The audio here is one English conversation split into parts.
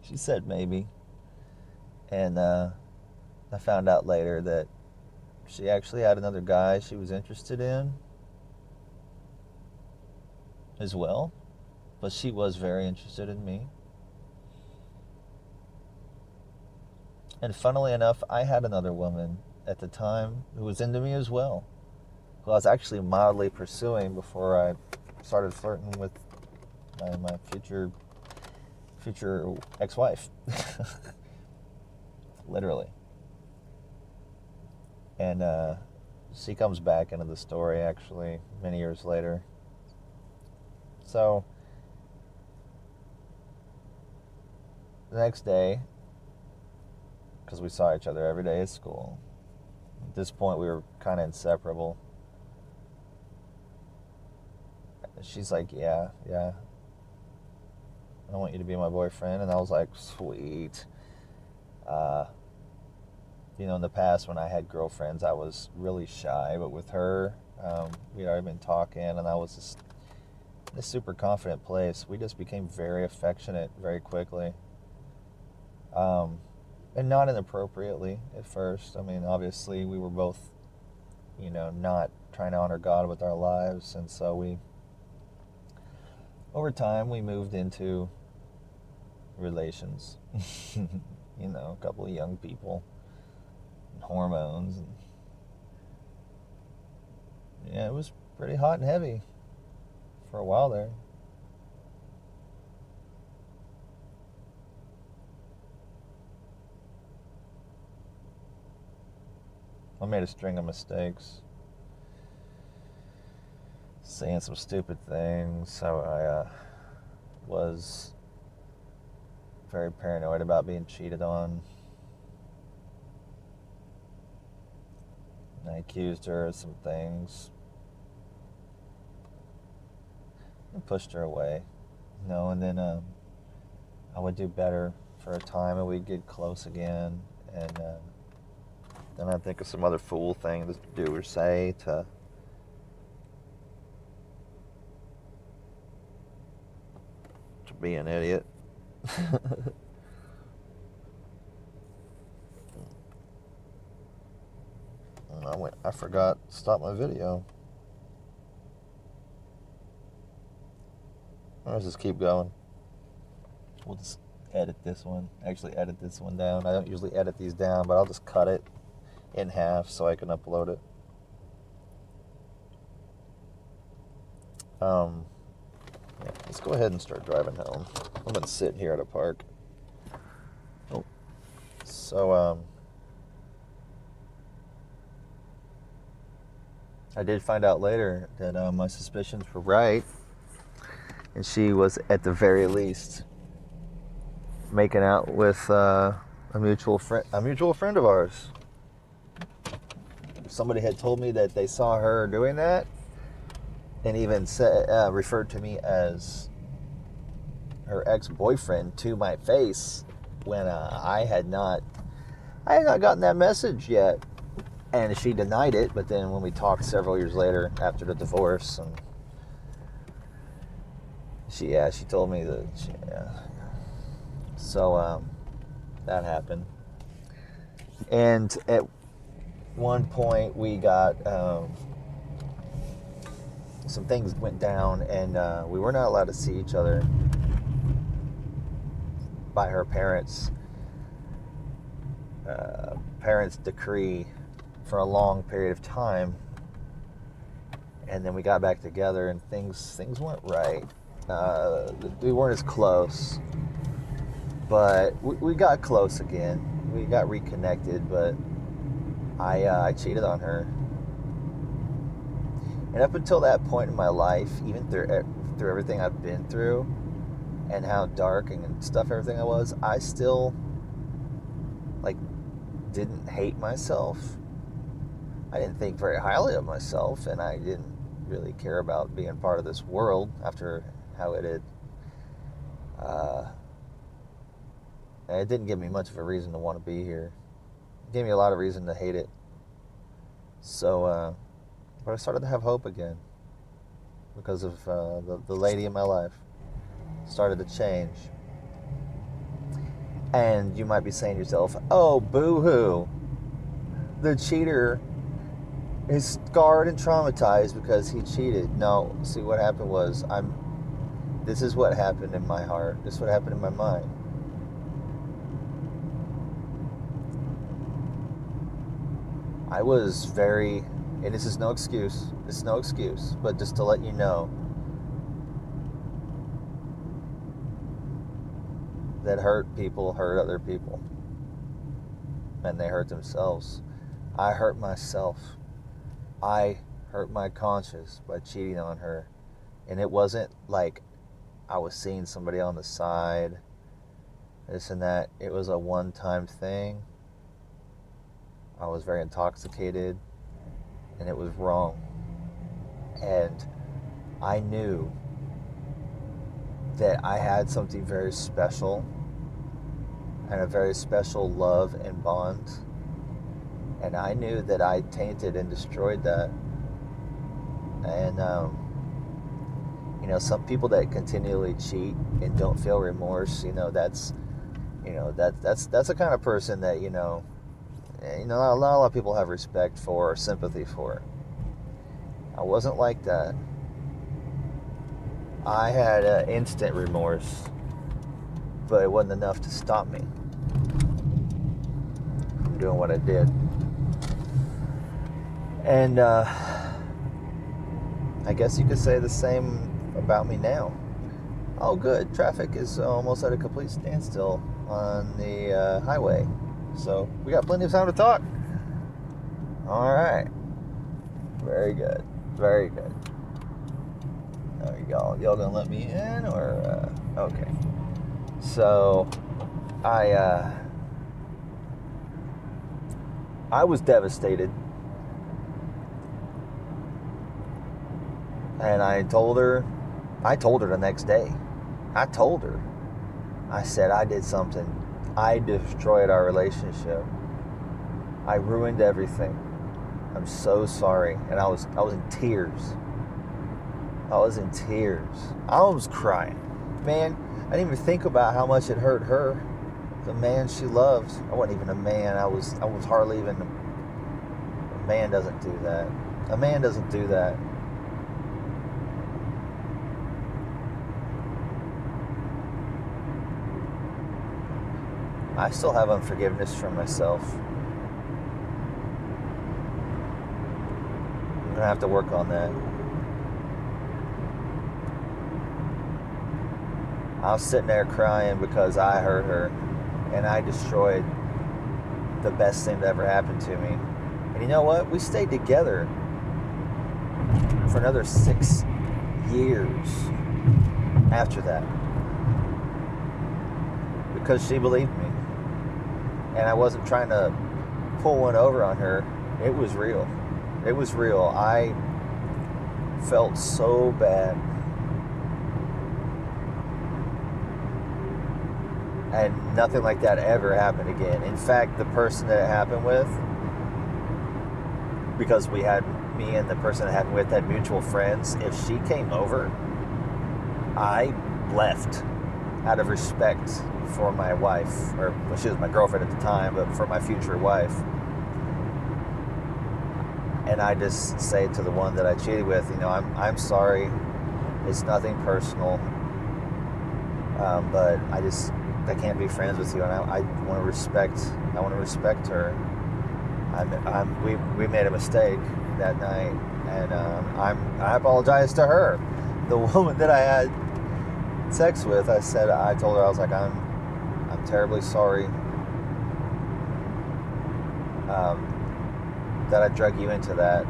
She said maybe. And I found out later that she actually had another guy she was interested in as well. But she was very interested in me. And funnily enough, I had another woman at the time who was into me as well, who I was actually mildly pursuing before I started flirting with my future ex-wife. Literally. And she comes back into the story actually many years later. So the next day, because we saw each other every day at school, at this point we were kind of inseparable. She's like, yeah, I want you to be my boyfriend. And I was like, sweet. In the past when I had girlfriends, I was really shy, but with her, we'd already been talking, and I was just in a super confident place. We just became very affectionate very quickly. And not inappropriately at first. I mean, obviously, we were both, not trying to honor God with our lives, and so over time, we moved into relations. A couple of young people, and hormones, and yeah, it was pretty hot and heavy for a while there. I made a string of mistakes, saying some stupid things. So I was very paranoid about being cheated on. I accused her of some things and pushed her away. And then I would do better for a time, and we'd get close again. And then I'd think of some other fool thing to do or say to be an idiot. I forgot to stop my video. Let's just keep going. We'll just edit this one. Actually, edit this one down. I don't usually edit these down, but I'll just cut it in half so I can upload it. Yeah, let's go ahead and start driving home. I'm gonna sit here at a park. Oh, so I did find out later that my suspicions were right, and she was at the very least making out with a mutual friend of ours. Somebody had told me that they saw her doing that, and even referred to me as her ex-boyfriend to my face when I had not gotten that message yet. And she denied it, but then when we talked several years later after the divorce, and she told me that so that happened. And at one point we got some things went down, and we were not allowed to see each other by her parents' decree for a long period of time. And then we got back together, and things weren't right. We weren't as close, but we got close again. We got reconnected, but I cheated on her. And up until that point in my life, even through everything I've been through and how dark and stuff everything I was, I still didn't hate myself. I didn't think very highly of myself, and I didn't really care about being part of this world after how it had. It didn't give me much of a reason to want to be here. It gave me a lot of reason to hate it. So, but I started to have hope again because of the lady in my life started to change. And you might be saying to yourself, oh, boo-hoo. The cheater is scarred and traumatized because he cheated. No, see, what happened was, this is what happened in my heart. This is what happened in my mind. I was very, and this is no excuse, but just to let you know that hurt people hurt other people, and they hurt themselves. I hurt myself. I hurt my conscience by cheating on her, and it wasn't like I was seeing somebody on the side, this and that. It was a one-time thing. I was very intoxicated, and it was wrong. And I knew that I had something very special and a very special love and bond. And I knew that I tainted and destroyed that. And, some people that continually cheat and don't feel remorse, that's the kind of person that, not a lot of people have respect for or sympathy for. I wasn't like that. I had instant remorse, but it wasn't enough to stop me from doing what I did. And I guess you could say the same about me now. Oh, good. Traffic is almost at a complete standstill on the highway. So we got plenty of time to talk. All right. Very good. Very good. There you go. Y'all gonna let me in or okay. So I was devastated. And I told her the next day. I told her. I said I did something. I destroyed our relationship. I ruined everything. I'm so sorry. And I was in tears. I was in tears. I was crying. Man, I didn't even think about how much it hurt her. The man she loves. I wasn't even a man. I was hardly even a man doesn't do that. A man doesn't do that. I still have unforgiveness for myself. I'm going to have to work on that. I was sitting there crying because I hurt her and I destroyed the best thing that ever happened to me. And you know what? We stayed together for another 6 years after that because she believed me. And I wasn't trying to pull one over on her. It was real. It was real. I felt so bad. And nothing like that ever happened again. In fact, the person that it happened with, because me and the person it happened with had mutual friends, if she came over, I left out of respect for my wife, or well, she was my girlfriend at the time, but for my future wife. And I just say to the one that I cheated with, I'm sorry. It's nothing personal, but I can't be friends with you, and I want to respect. I want to respect her. We made a mistake that night, and I apologize to her, the woman that I had sex with. I told her, I was like, I'm terribly sorry that I drug you into that.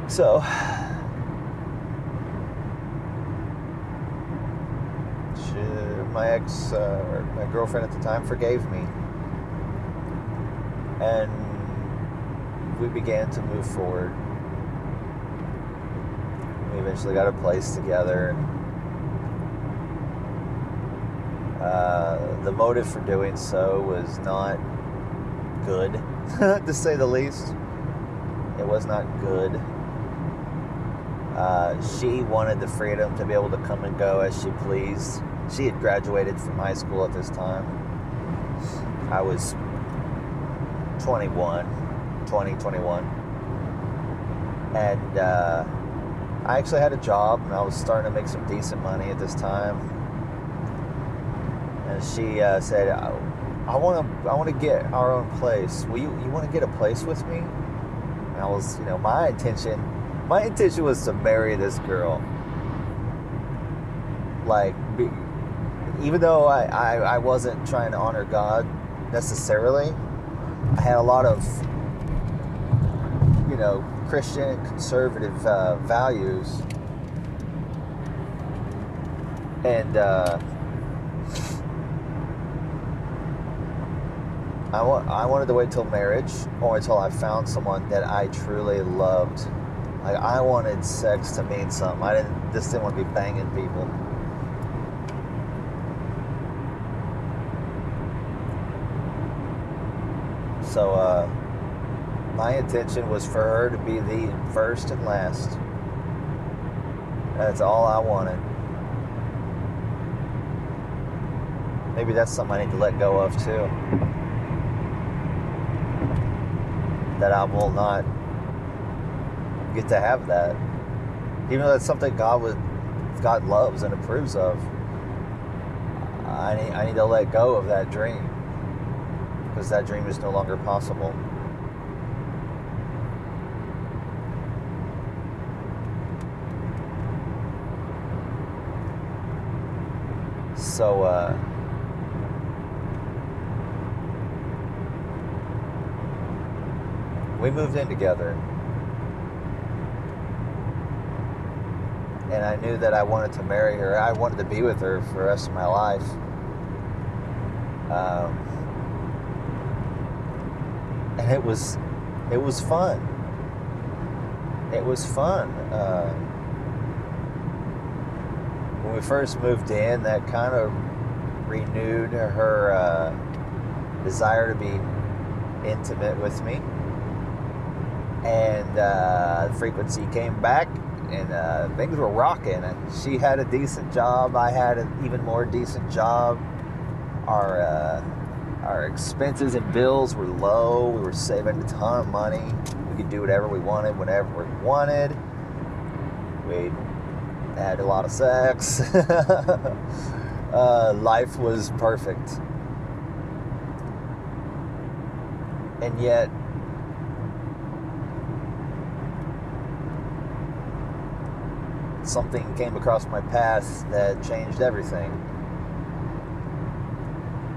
So my girlfriend at the time forgave me, and we began to move forward. We eventually got a place together. The motive for doing so was not good, to say the least. It was not good. She wanted the freedom to be able to come and go as she pleased. She had graduated from high school at this time. I was 21. And I actually had a job, and I was starting to make some decent money at this time. And she said, I want to get our own place. You want to get a place with me? And I was, my intention was to marry this girl. Like, even though I wasn't trying to honor God necessarily, I had a lot of, Christian and conservative values. And I wanted to wait till marriage or until I found someone that I truly loved. Like, I wanted sex to mean something. I didn't want to be banging people. So my intention was for her to be the first and last. That's all I wanted. Maybe that's something I need to let go of too. That I will not get to have that. Even though that's something God loves and approves of. I need to let go of that dream. Because that dream is no longer possible. So, we moved in together. And I knew that I wanted to marry her. I wanted to be with her for the rest of my life. And it was fun. It was fun. When we first moved in, that kind of renewed her desire to be intimate with me. And the frequency came back, and things were rocking. She had a decent job. I had an even more decent job. Our expenses and bills were low. We were saving a ton of money. We could do whatever we wanted, whenever we wanted. We had a lot of sex. Life was perfect. And yet, something came across my path that changed everything.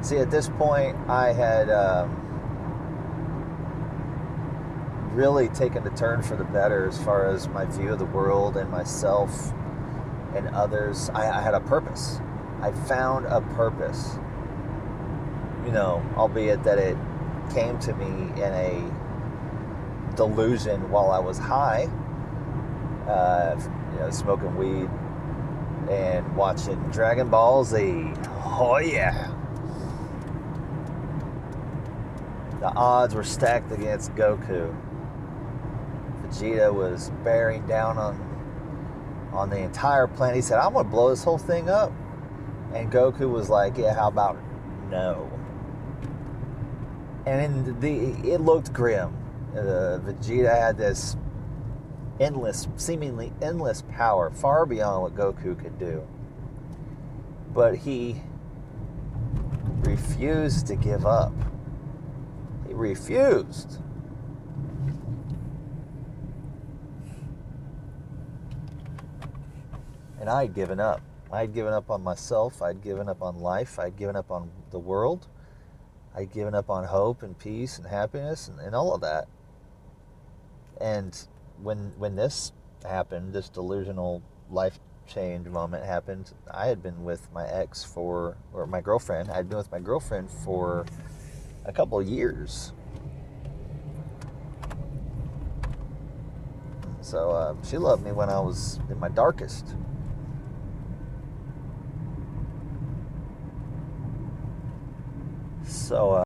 See, at this point, I had really taken a turn for the better as far as my view of the world and myself and others. I had a purpose. I found a purpose. Albeit that it came to me in a delusion while I was high, smoking weed and watching Dragon Ball Z. Oh yeah. The odds were stacked against Goku. Vegeta was bearing down on the entire planet. He said, I'm going to blow this whole thing up. And Goku was like, yeah, how about no? And it looked grim. Vegeta had this seemingly endless power, far beyond what Goku could do. But he refused to give up. He refused. And I had given up. I had given up on myself. I'd given up on life. I'd given up on the world. I'd given up on hope and peace and happiness and all of that. And when this happened, this delusional life change moment happened, I had been with my girlfriend. I'd been with my girlfriend for a couple of years. So she loved me when I was in my darkest. So